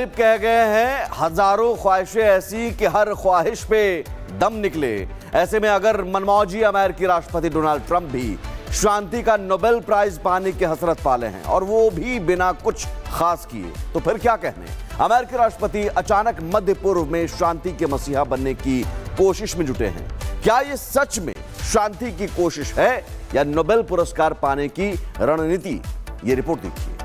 गालिब कह गए हैं, हजारों ख्वाहिशें ऐसी कि हर ख्वाहिश पे दम निकले। ऐसे में अगर मनमौजी अमेरिकी राष्ट्रपति डोनाल्ड ट्रंप भी शांति का नोबेल प्राइज पाने की हसरत पाले हैं और वो भी बिना कुछ खास किए, तो फिर क्या कहने। अमेरिकी राष्ट्रपति अचानक मध्य पूर्व में शांति के मसीहा बनने की कोशिश में जुटे हैं। क्या ये सच में शांति की कोशिश है या नोबेल पुरस्कार पाने की रणनीति? ये रिपोर्ट देखिए।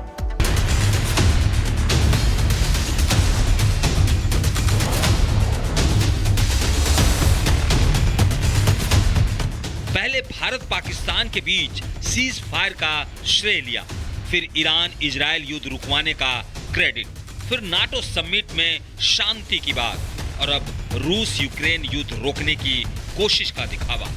पहले भारत पाकिस्तान के बीच सीज फायर का श्रेय लिया, फिर ईरान इजराइल युद्ध रुकवाने का क्रेडिट, फिर नाटो समिट में शांति की बात और अब रूस यूक्रेन युद्ध रोकने की कोशिश का दिखावा।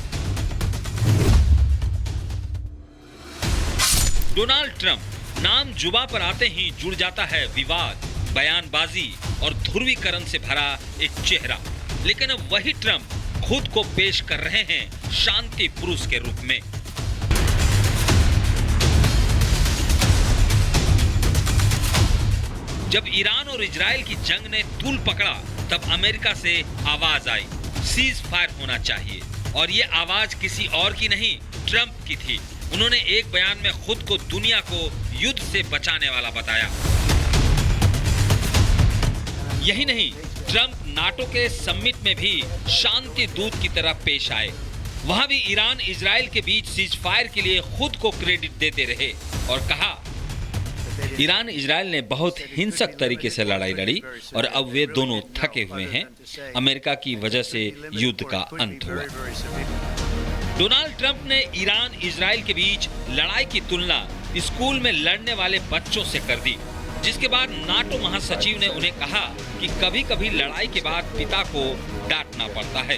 डोनाल्ड ट्रंप नाम जुबा पर आते ही जुड़ जाता है विवाद, बयानबाजी और ध्रुवीकरण से भरा एक चेहरा। लेकिन अब वही ट्रंप खुद को पेश कर रहे हैं शांति पुरुष के रूप में। जब ईरान और इजराइल की जंग ने तूल पकड़ा, तब अमेरिका से आवाज आई, सीज फायर होना चाहिए। और ये आवाज किसी और की नहीं, ट्रंप की थी। उन्होंने एक बयान में खुद को दुनिया को युद्ध से बचाने वाला बताया। यही नहीं, ट्रंप नाटो के समिट में भी शांति दूत की तरह पेश आए। वहां भी ईरान इजराइल के बीच सीज फायर के लिए खुद को क्रेडिट देते रहे और कहा, ईरान इजराइल ने बहुत हिंसक तरीके से लड़ाई लड़ी और अब वे दोनों थके हुए हैं। अमेरिका की वजह से युद्ध का अंत हुआ। डोनाल्ड ट्रंप ने ईरान इजराइल के बीच लड़ाई की तुलना स्कूल में लड़ने वाले बच्चों से कर दी, जिसके बाद नाटो महासचिव ने उन्हें कहा कि कभी कभी लड़ाई के बाद पिता को डांटना पड़ता है।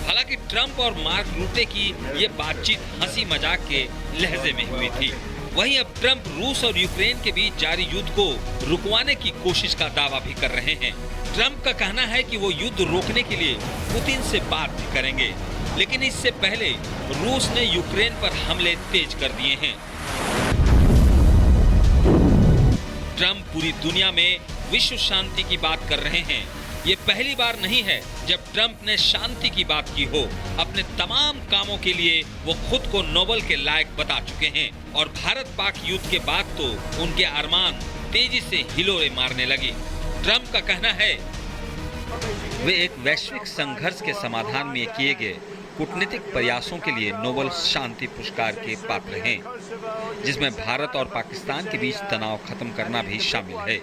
हालांकि ट्रंप और मार्क रूटे की ये बातचीत हंसी मजाक के लहजे में हुई थी। वहीं अब ट्रंप रूस और यूक्रेन के बीच जारी युद्ध को रुकवाने की कोशिश का दावा भी कर रहे हैं। ट्रंप का कहना है कि वो युद्ध रोकने के लिए पुतिन से बात भी करेंगे, लेकिन इससे पहले रूस ने यूक्रेन पर हमले तेज कर दिए हैं। ट्रंप पूरी दुनिया में विश्व शांति की बात कर रहे हैं। ये पहली बार नहीं है जब ट्रंप ने शांति की बात की हो। अपने तमाम कामों के लिए वो खुद को नोबेल के लायक बता चुके हैं और भारत पाक युद्ध के बाद तो उनके अरमान तेजी से हिलोरे मारने लगे। ट्रंप का कहना है, वे एक वैश्विक संघर्ष के समाधान में किए गए कूटनीतिक प्रयासों के लिए नोबेल शांति पुरस्कार के पात्र हैं, जिसमें भारत और पाकिस्तान के बीच तनाव खत्म करना भी शामिल है।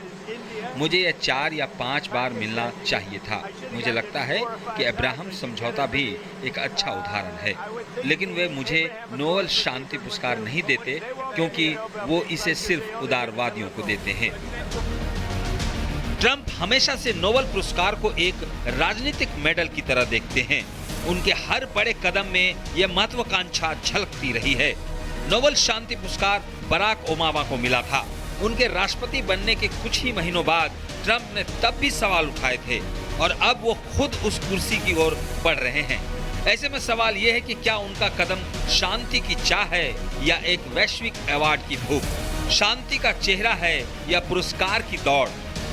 मुझे यह 4 या 5 बार मिलना चाहिए था। मुझे लगता है कि अब्राहम समझौता भी एक अच्छा उदाहरण है, लेकिन वे मुझे नोबेल शांति पुरस्कार नहीं देते क्योंकि वो इसे सिर्फ उदारवादियों को देते हैं। ट्रंप हमेशा से नोबेल पुरस्कार को एक राजनीतिक मेडल की तरह देखते हैं। उनके हर बड़े कदम में यह महत्वाकांक्षा झलकती रही है। नोबेल शांति पुरस्कार बराक ओबामा को मिला था। उनके राष्ट्रपति बनने के कुछ ही महीनों बाद ट्रंप ने तब भी सवाल उठाए थे और अब वो खुद उस कुर्सी की ओर बढ़ रहे हैं। ऐसे में सवाल ये है कि क्या उनका कदम शांति की चाह है या एक वैश्विक अवार्ड की भूख? शांति का चेहरा है या पुरस्कार की दौड़?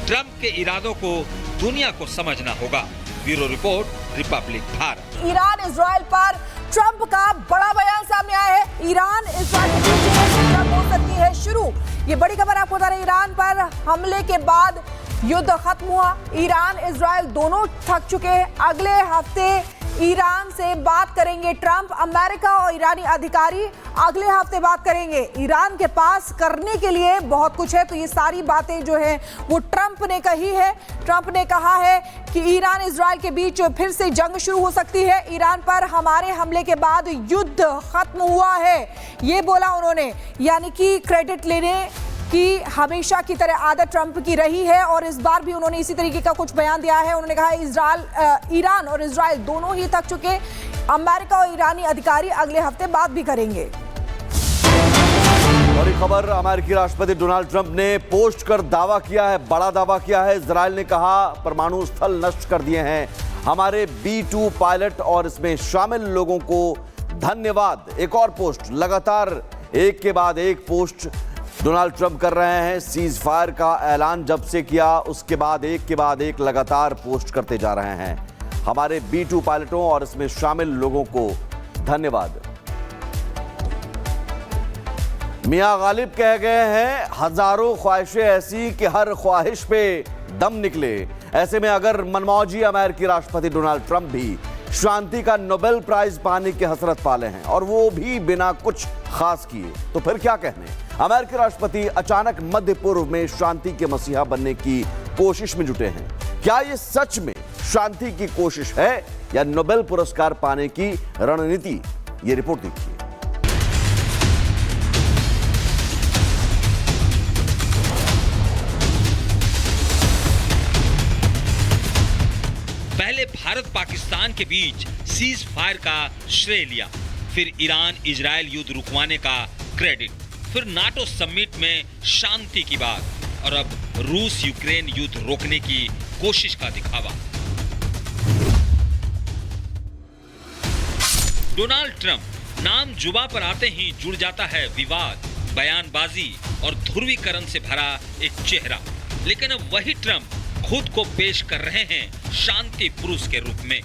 ट्रंप के इरादों को दुनिया को समझना होगा। Bureau report, Republic Bharat. Iran Israel पर ट्रंप का बड़ा बयान सामने आया है। ईरान इजराइल के बीच हो सकती है शुरू। ये बड़ी खबर आपको बता रहे, ईरान पर हमले के बाद युद्ध खत्म हुआ। ईरान इजराइल दोनों थक चुके हैं। अगले हफ्ते ईरान से बात करेंगे ट्रंप। अमेरिका और ईरानी अधिकारी अगले हफ्ते बात करेंगे। ईरान के पास करने के लिए बहुत कुछ है, तो ये सारी बातें जो है वो ट्रंप ने कही है। ट्रंप ने कहा है कि ईरान इजराइल के बीच फिर से जंग शुरू हो सकती है। ईरान पर हमारे हमले के बाद युद्ध खत्म हुआ है, ये बोला उन्होंने। यानी कि क्रेडिट लेने की हमेशा की तरह आदत ट्रंप की रही है और इस बार भी उन्होंने इसी तरीके का कुछ बयान दिया है। उन्होंने कहा ईरान और इजराइल दोनों ही थक चुके। अमेरिका और ईरानी अधिकारी अगले हफ्ते बात भी करेंगे। बड़ी खबर, अमेरिकी राष्ट्रपति डोनाल्ड ट्रंप ने पोस्ट कर दावा किया है, बड़ा दावा किया है। इजराइल ने कहा परमाणु स्थल नष्ट कर दिए हैं हमारे B-2 पायलट और इसमें शामिल लोगों को धन्यवाद। एक और पोस्ट, लगातार एक के बाद एक पोस्ट डोनाल्ड ट्रंप कर रहे हैं सीज फायर का ऐलान। जब से किया उसके बाद एक के बाद एक लगातार पोस्ट करते जा रहे हैं। हमारे B2 पायलटों और इसमें शामिल लोगों को धन्यवाद। मियां गालिब कह गए हैं, हजारों ख्वाहिशें ऐसी कि हर ख्वाहिश पे दम निकले। ऐसे में अगर मनमौजी अमेरिकी राष्ट्रपति डोनाल्ड ट्रंप भी शांति का नोबेल प्राइज पाने की हसरत पाले हैं और वो भी बिना कुछ खास किए, तो फिर क्या कहने। अमेरिकी राष्ट्रपति अचानक मध्य पूर्व में शांति के मसीहा बनने की कोशिश में जुटे हैं। क्या ये सच में शांति की कोशिश है या नोबेल पुरस्कार पाने की रणनीति? ये रिपोर्ट देखिए। पहले भारत पाकिस्तान के बीच सीज फायर का श्रेय लिया, फिर ईरान इजराइल युद्ध रुकवाने का क्रेडिट, फिर नाटो समिट में शांति की बात और अब रूस यूक्रेन युद्ध रोकने की कोशिश का दिखावा। डोनाल्ड ट्रंप नाम जुबा पर आते ही जुड़ जाता है विवाद, बयानबाजी और ध्रुवीकरण से भरा एक चेहरा। लेकिन अब वही ट्रंप खुद को पेश कर रहे हैं शांति पुरुष के रूप में।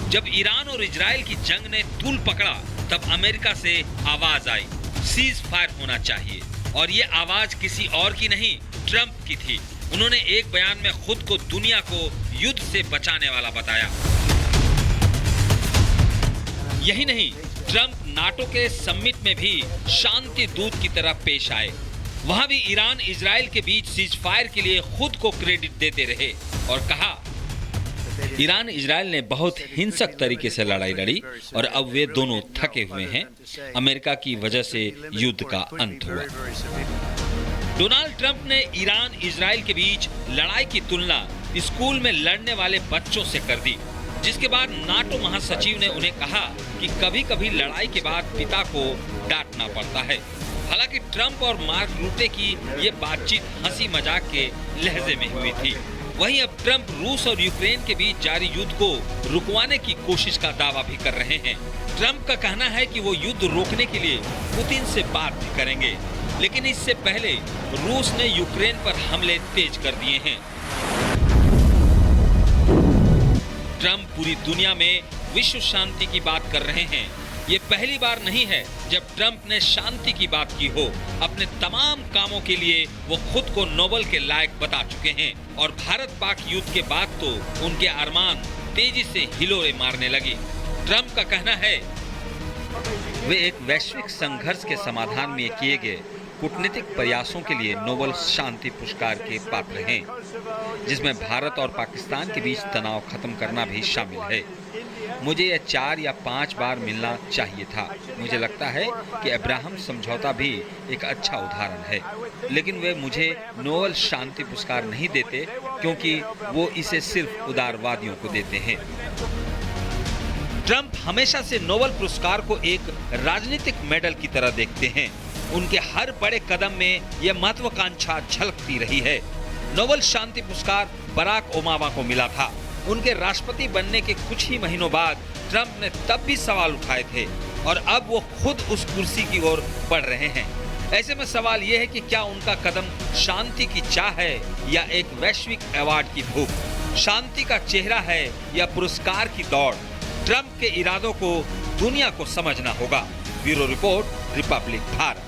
जब ईरान और इजराइल की जंग ने तूल पकड़ा तब अमेरिका से आवाज आई, सीज फायर होना चाहिए। और ये आवाज किसी और की नहीं, ट्रंप की थी। उन्होंने एक बयान में खुद को दुनिया को युद्ध से बचाने वाला बताया। यही नहीं, ट्रंप नाटो के समिट में भी शांति दूत की तरह पेश आए। वहां भी ईरान इजराइल के बीच सीज फायर के लिए खुद को क्रेडिट देते रहे और कहा, ईरान इजराइल ने बहुत हिंसक तरीके से लड़ाई लड़ी और अब वे दोनों थके हुए हैं। अमेरिका की वजह से युद्ध का अंत हुआ। डोनाल्ड ट्रंप ने ईरान इजराइल के बीच लड़ाई की तुलना स्कूल में लड़ने वाले बच्चों से कर दी, जिसके बाद नाटो महासचिव ने उन्हें कहा कि कभी कभी लड़ाई के बाद पिता को डांटना पड़ता है। हालांकि ट्रंप और मार्क रूटे की ये बातचीत हंसी मजाक के लहजे में हुई थी। वहीं अब ट्रंप रूस और यूक्रेन के बीच जारी युद्ध को रुकवाने की कोशिश का दावा भी कर रहे हैं। ट्रंप का कहना है कि वो युद्ध रोकने के लिए पुतिन से बात भी करेंगे, लेकिन इससे पहले रूस ने यूक्रेन पर हमले तेज कर दिए हैं। ट्रंप पूरी दुनिया में विश्व शांति की बात कर रहे हैं। ये पहली बार नहीं है जब ट्रंप ने शांति की बात की हो। अपने तमाम कामों के लिए वो खुद को नोबेल के लायक बता चुके हैं और भारत पाक युद्ध के बाद तो उनके अरमान तेजी से हिलोरे मारने लगे। ट्रंप का कहना है, वे एक वैश्विक संघर्ष के समाधान में किए गए कूटनीतिक प्रयासों के लिए नोबेल शांति पुरस्कार के पात्र हैं, जिसमें भारत और पाकिस्तान के बीच तनाव खत्म करना भी शामिल है। मुझे यह 4 या 5 बार मिलना चाहिए था। मुझे लगता है कि अब्राहम समझौता भी एक अच्छा उदाहरण है, लेकिन वे मुझे नोबेल शांति पुरस्कार नहीं देते क्योंकि वो इसे सिर्फ उदारवादियों को देते हैं। ट्रंप हमेशा से नोबेल पुरस्कार को एक राजनीतिक मेडल की तरह देखते हैं। उनके हर बड़े कदम में यह महत्वाकांक्षा झलकती रही है। नोबेल शांति पुरस्कार बराक ओबामा को मिला था। उनके राष्ट्रपति बनने के कुछ ही महीनों बाद ट्रंप ने तब भी सवाल उठाए थे और अब वो खुद उस कुर्सी की ओर बढ़ रहे हैं। ऐसे में सवाल ये है कि क्या उनका कदम शांति की चाह है या एक वैश्विक अवार्ड की भूख? शांति का चेहरा है या पुरस्कार की दौड़? ट्रंप के इरादों को दुनिया को समझना होगा। Bureau report, Republic Bharat.